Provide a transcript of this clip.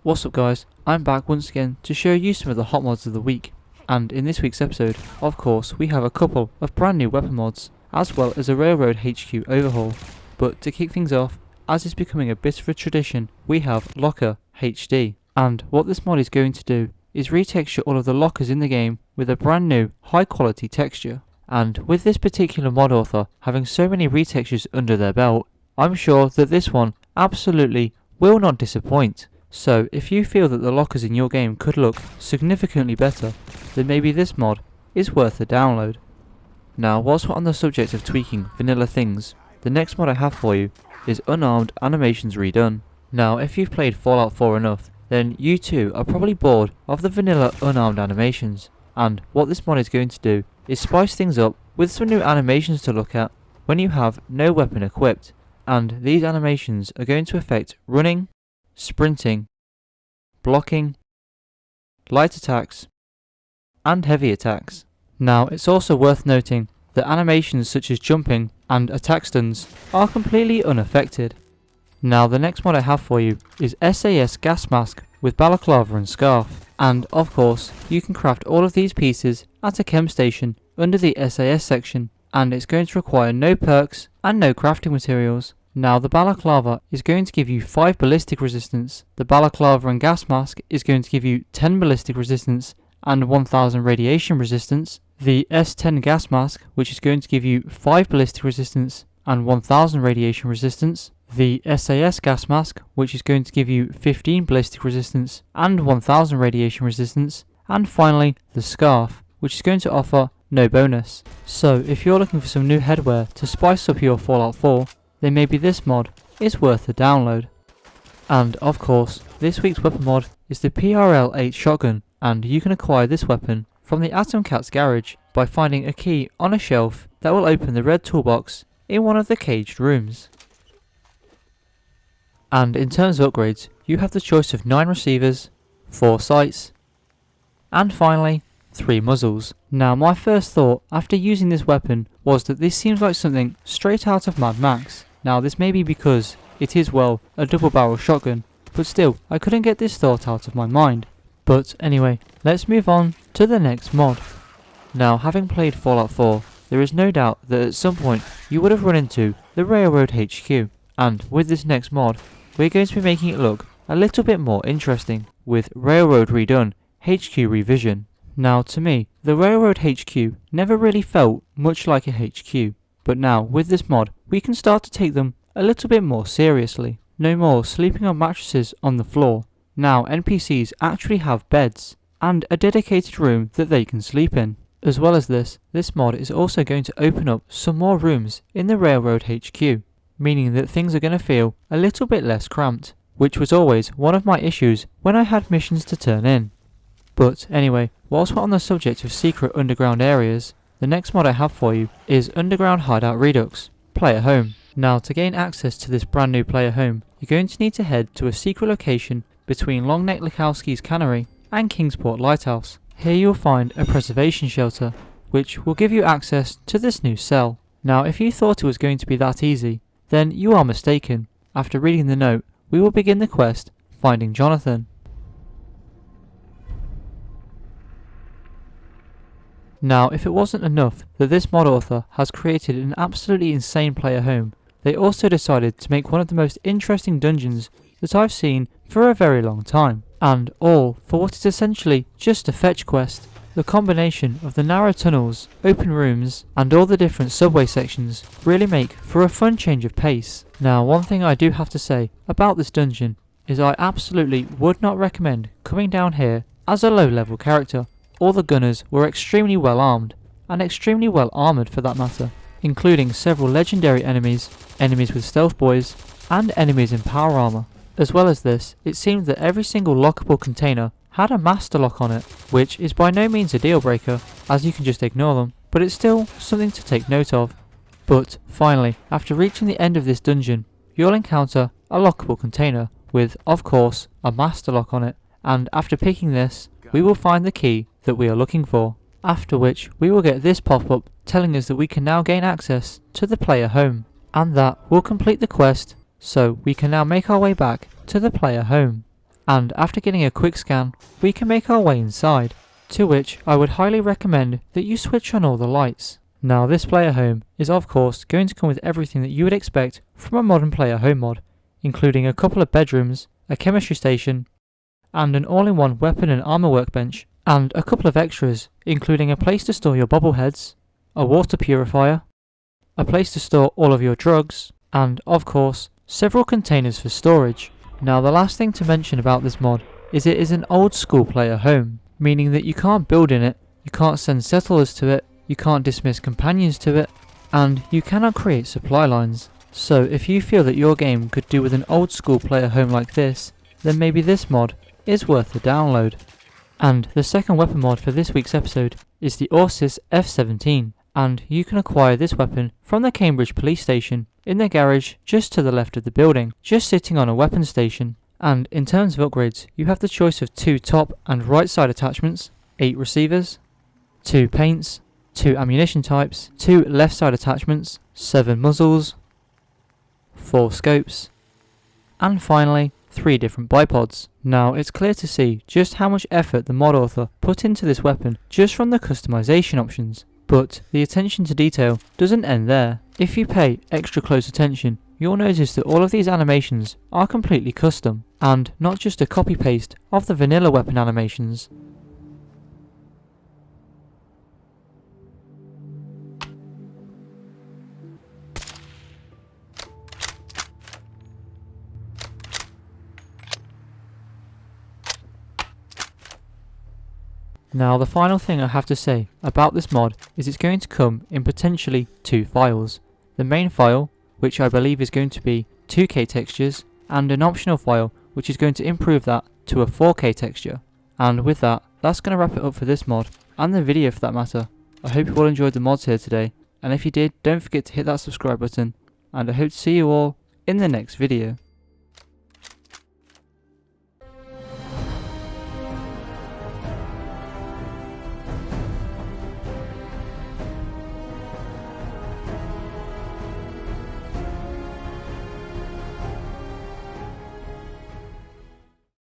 What's up guys, I'm back once again to show you some of the hot mods of the week, and in this week's episode, of course, we have a couple of brand new weapon mods, as well as a Railroad HQ overhaul. But to kick things off, as is becoming a bit of a tradition, we have Locker HD, and what this mod is going to do is retexture all of the lockers in the game with a brand new high quality texture. And with this particular mod author having so many retextures under their belt, I'm sure that this one absolutely will not disappoint. So if you feel that the lockers in your game could look significantly better, then maybe this mod is worth a download. Now whilst we're on the subject of tweaking vanilla things, the next mod I have for you is Unarmed Animations Redone. Now if you've played Fallout 4 enough, then you too are probably bored of the vanilla unarmed animations, and what this mod is going to do is spice things up with some new animations to look at when you have no weapon equipped, and these animations are going to affect running, sprinting, blocking, light attacks, and heavy attacks. Now it's also worth noting that animations such as jumping and attack stuns are completely unaffected. Now the next mod I have for you is Sas Gas Mask with Balaclava and Scarf, and of course you can craft all of these pieces at a chem station under the SAS section, and it's going to require no perks and no crafting materials. Now the Balaclava is going to give you 5 ballistic resistance, the Balaclava and Gas Mask is going to give you 10 ballistic resistance and 1000 radiation resistance, the S10 Gasmask, which is going to give you 5 ballistic resistance and 1000 radiation resistance, the Sas Gas Mask, which is going to give you 15 ballistic resistance and 1000 radiation resistance, and finally the Scarf, which is going to offer no bonus. So if you're looking for some new headwear to spice up your Fallout 4, then maybe this mod is worth a download. And of course, this week's weapon mod is the Prl-8 Shotgun, and you can acquire this weapon from the Atom Cat's garage by finding a key on a shelf that will open the red toolbox in one of the caged rooms. And in terms of upgrades, you have the choice of 9 receivers, 4 sights, and finally 3 muzzles. Now my first thought after using this weapon was that this seems like something straight out of Mad Max. Now this may be because it is, well, a double barrel shotgun, but still I couldn't get this thought out of my mind. But anyway, let's move on to the next mod. Now having played Fallout 4, there is no doubt that at some point you would have run into the Railroad HQ, and with this next mod we're going to be making it look a little bit more interesting with Railroad Redone HQ Revision. Now to me, the Railroad HQ never really felt much like a HQ, but now with this mod we can start to take them a little bit more seriously. No more sleeping on mattresses on the floor. Now NPCs actually have beds and a dedicated room that they can sleep in. As well as this mod is also going to open up some more rooms in the Railroad HQ, meaning that things are going to feel a little bit less cramped, which was always one of my issues when I had missions to turn in. But anyway, whilst we're on the subject of secret underground areas, the next mod I have for you is Underground Hideout Redux, Player Home. Now to gain access to this brand new player home, you're going to need to head to a secret location between Longneck Likowski's Cannery and Kingsport Lighthouse. Here you'll find a preservation shelter, which will give you access to this new cell. Now if you thought it was going to be that easy, then you are mistaken. After reading the note, we will begin the quest, finding Jonathan. Now if it wasn't enough that this mod author has created an absolutely insane player home, they also decided to make one of the most interesting dungeons that I've seen for a very long time, and all for what is essentially just a fetch quest. The combination of the narrow tunnels, open rooms, and all the different subway sections really make for a fun change of pace. Now one thing I do have to say about this dungeon is I absolutely would not recommend coming down here as a low level character. All the gunners were extremely well armed, and extremely well armoured for that matter, including several legendary enemies, enemies with stealth boys, and enemies in power armour. As well as this, it seemed that every single lockable container had a master lock on it, which is by no means a deal breaker, as you can just ignore them, but it's still something to take note of. But finally, after reaching the end of this dungeon, you'll encounter a lockable container with, of course, a master lock on it, and after picking this, we will find the key that we are looking for, after which we will get this pop-up telling us that we can now gain access to the player home, and that will complete the quest, so we can now make our way back to the player home. and after getting a quick scan, we can make our way inside, to which I would highly recommend that you switch on all the lights. Now this player home is of course going to come with everything that you would expect from a modern player home mod, including a couple of bedrooms, a chemistry station, and an all-in-one weapon and armor workbench, and a couple of extras, including a place to store your bobbleheads, a water purifier, a place to store all of your drugs, and of course, several containers for storage. Now the last thing to mention about this mod is it is an old school player home, meaning that you can't build in it, you can't send settlers to it, you can't dismiss companions to it, and you cannot create supply lines. So if you feel that your game could do with an old school player home like this, then maybe this mod is worth the download. And the second weapon mod for this week's episode is the Orsis F17, and you can acquire this weapon from the Cambridge police station in the garage just to the left of the building, just sitting on a weapon station. And in terms of upgrades, you have the choice of 2 top and right side attachments, 8 receivers, 2 paints, 2 ammunition types, 2 left side attachments, 7 muzzles, 4 scopes, and finally 3 different bipods. Now it's clear to see just how much effort the mod author put into this weapon just from the customization options, but the attention to detail doesn't end there. If you pay extra close attention, you'll notice that all of these animations are completely custom, and not just a copy paste of the vanilla weapon animations. Now the final thing I have to say about this mod is it's going to come in potentially 2 files. The main file, which I believe is going to be 2K textures, and an optional file which is going to improve that to a 4K texture. And with that, that's going to wrap it up for this mod, and the video for that matter. I hope you all enjoyed the mods here today, and if you did, don't forget to hit that subscribe button, and I hope to see you all in the next video.